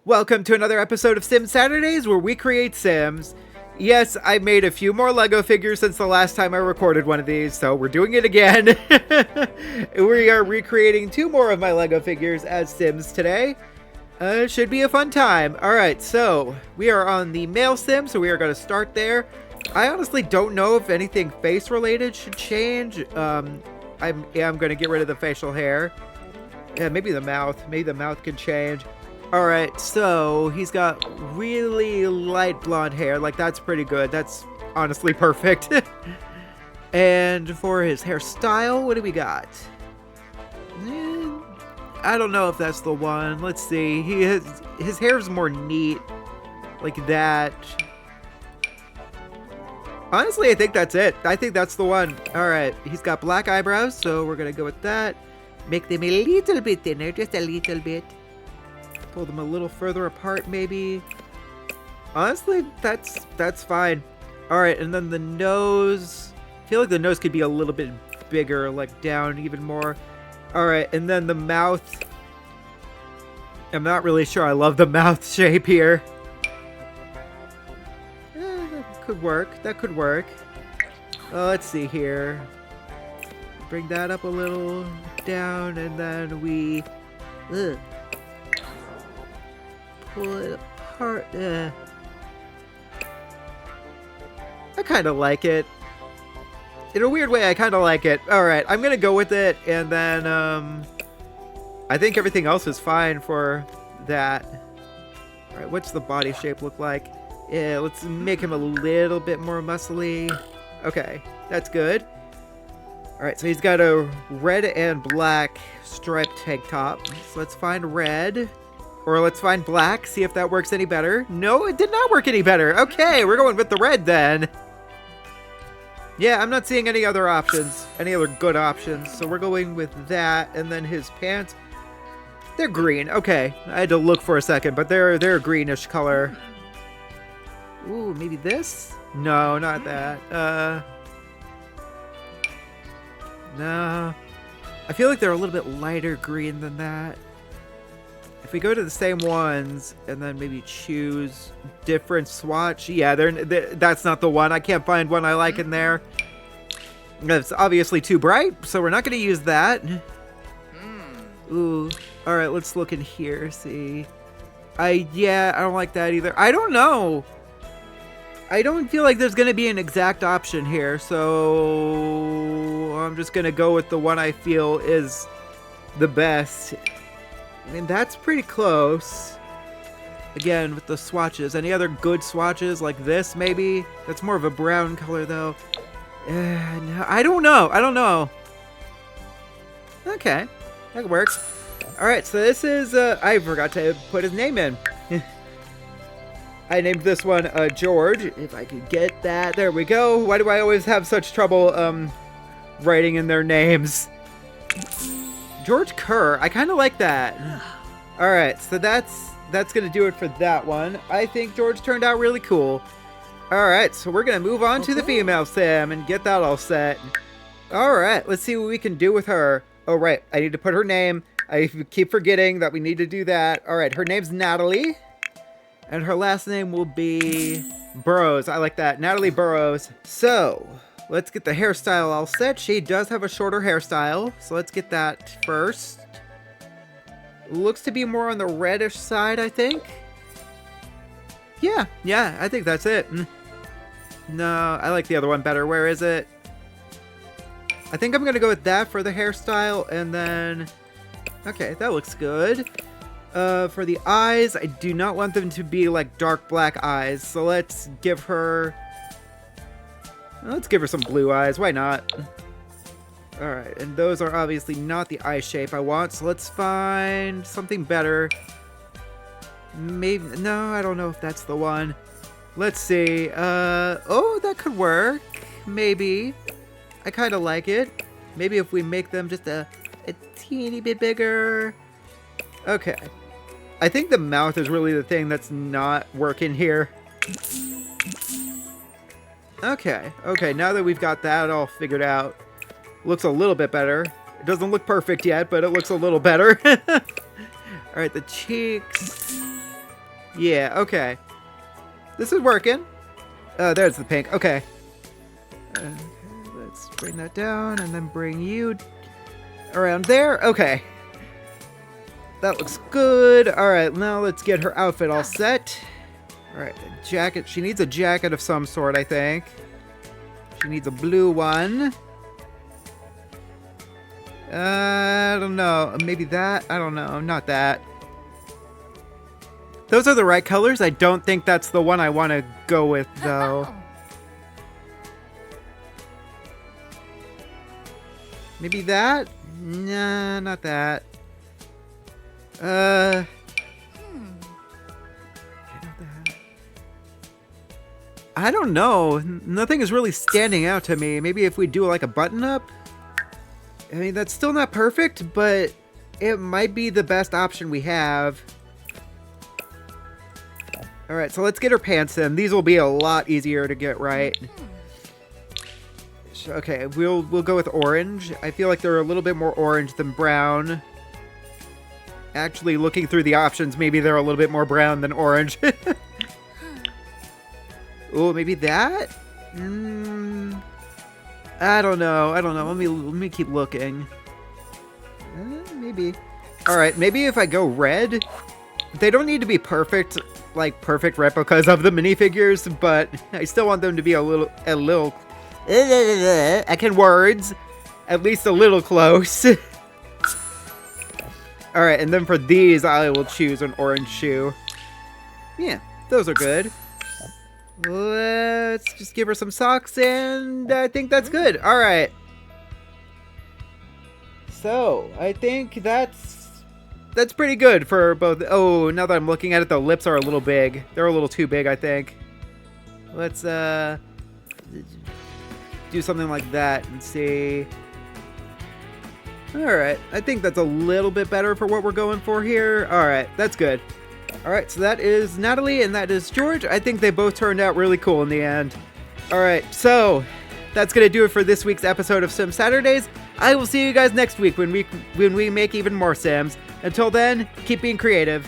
Welcome to another episode of Sim Saturdays where we create Sims. Yes, I made a few more Lego figures since the last time I recorded one of these, so we're doing it again. We are recreating 2 more of my Lego figures as Sims today. Should be a fun time. Alright, so we are on the male Sim, so we are going to start there. I honestly don't know if anything face related should change. I'm going to get rid of the facial hair. Yeah, maybe the mouth. Maybe the mouth can change. Alright, so he's got really light blonde hair. Like, that's pretty good. That's honestly perfect. And for his hairstyle, what do we got? I don't know if that's the one. Let's see. His hair's more neat. Like that. Honestly, I think that's it. I think that's the one. Alright, he's got black eyebrows, so we're going to go with that. Make them a little bit thinner, just a little bit. Pull them a little further apart, maybe. Honestly, that's fine. Alright, and then the nose. I feel like the nose could be a little bit bigger, like down even more. Alright, and then the mouth. I'm not really sure I love the mouth shape here. That could work. That could work. Let's see here. Bring that up a little, down, and then we pull it apart. I kind of like it. In a weird way, I kind of like it. Alright, I'm going to go with it, and then I think everything else is fine for that. Alright, what's the body shape look like? Yeah, let's make him a little bit more muscly. Okay, that's good. Alright, so he's got a red and black striped tank top. So let's find red. Or let's find black, see if that works any better. No, it did not work any better. Okay, we're going with the red then. Yeah, I'm not seeing any other options. Any other good options. So we're going with that. And then his pants. They're green. Okay, I had to look for a second, but they're a greenish color. Ooh, maybe this? No, not that. No. I feel like they're a little bit lighter green than that. If we go to the same ones and then maybe choose different swatch. Yeah, that's not the one. I can't find one I like in there. It's obviously too bright, so we're not going to use that. Ooh. Alright, let's look in here, see. Yeah, I don't like that either. I don't know. I don't feel like there's going to be an exact option here, so I'm just going to go with the one I feel is the best. I mean, that's pretty close. Again, with the swatches. Any other good swatches like this, maybe? That's more of a brown color, though. No, I don't know. I don't know. Okay. That works. Alright, so this is... I forgot to put his name in. I named this one George. If I could get that. There we go. Why do I always have such trouble writing in their names? George Kerr. I kind of like that. Alright, so that's going to do it for that one. I think George turned out really cool. Alright, so we're going to move on to the female Sim and get that all set. Alright, let's see what we can do with her. Oh, right. I need to put her name. I keep forgetting that we need to do that. Alright, her name's Natalie. And her last name will be Burrows. I like that. Natalie Burrows. So... let's get the hairstyle all set. She does have a shorter hairstyle, so let's get that first. Looks to be more on the reddish side, I think. Yeah, I think that's it. No, I like the other one better. Where is it? I think I'm going to go with that for the hairstyle, and then... okay, that looks good. For the eyes, I do not want them to be like dark black eyes, so let's give her... let's give her some blue eyes. Why not? Alright, and those are obviously not the eye shape I want, so let's find something better. Maybe... no, I don't know if that's the one. Let's see. Oh, that could work. Maybe. I kind of like it. Maybe if we make them just a teeny bit bigger. Okay. I think the mouth is really the thing that's not working here. Okay, now that we've got that all figured out, looks a little bit better. It doesn't look perfect yet, but it looks a little better. Alright, the cheeks. Yeah, okay. This is working. Oh, there's the pink. Okay. Okay, let's bring that down and then bring you around there. Okay. That looks good. All right, now let's get her outfit all set. All right, a jacket. She needs a jacket of some sort, I think. She needs a blue one. I don't know. Maybe that? I don't know. Not that. Those are the right colors. I don't think that's the one I want to go with, though. Maybe that? Nah, not that. I don't know. Nothing is really standing out to me. Maybe if we do like a button up? I mean, that's still not perfect, but it might be the best option we have. Alright, so let's get her pants in. These will be a lot easier to get right. Okay, we'll go with orange. I feel like they're a little bit more orange than brown. Actually, looking through the options, maybe they're a little bit more brown than orange. Oh, maybe that? I don't know. Let me keep looking. Maybe. All right, maybe if I go red. They don't need to be perfect, like perfect replicas of the minifigures, but I still want them to be a little. I can words, at least a little close. All right, and then for these, I will choose an orange shoe. Yeah, those are good. Let's just give her some socks, and I think that's good. All right. So, I think that's pretty good for both. Oh, now that I'm looking at it, the lips are a little big. They're a little too big, I think. Let's do something like that and see. All right. I think that's a little bit better for what we're going for here. All right. That's good. All right, so that is Natalie and that is George. I think they both turned out really cool in the end. All right, so that's going to do it for this week's episode of Sim Saturdays. I will see you guys next week when we make even more Sims. Until then, keep being creative.